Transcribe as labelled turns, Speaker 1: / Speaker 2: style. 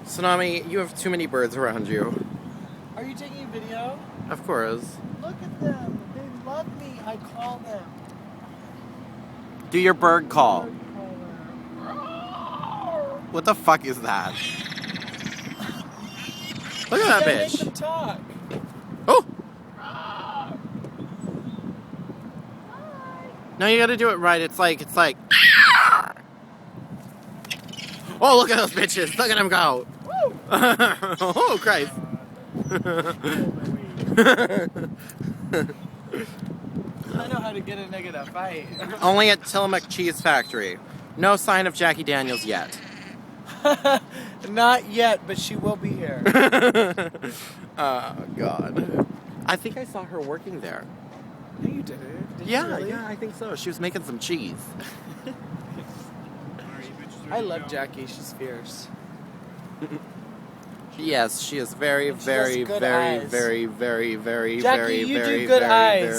Speaker 1: Tsunami, you have too many birds around you.
Speaker 2: Are you taking a video?
Speaker 1: Of course.
Speaker 2: Look at them. They love me. I call them.
Speaker 1: Do your bird call.
Speaker 2: Bird caller.
Speaker 1: What the fuck is that? Look at that
Speaker 2: Make
Speaker 1: bitch.
Speaker 2: them talk.
Speaker 1: Oh! No, you gotta do it right. It's like... Oh, look at those bitches. Look at them go. Oh, Christ.
Speaker 2: I know how to get a nigga to fight.
Speaker 1: Only at Tillamook Cheese Factory. No sign of Jackie Daniels yet.
Speaker 2: Not yet, but she will be here.
Speaker 1: Oh, God. I think I saw her working there.
Speaker 2: No, you didn't. Did you
Speaker 1: Yeah,
Speaker 2: really?
Speaker 1: yeah, I think so. She was making some cheese.
Speaker 2: I love Jackie. She's fierce.
Speaker 1: Yes, she is very,
Speaker 2: And she
Speaker 1: very,
Speaker 2: does good
Speaker 1: very,
Speaker 2: eyes.
Speaker 1: very, very, very,
Speaker 2: Jackie,
Speaker 1: very,
Speaker 2: you do
Speaker 1: very,
Speaker 2: good
Speaker 1: very,
Speaker 2: eyes.
Speaker 1: very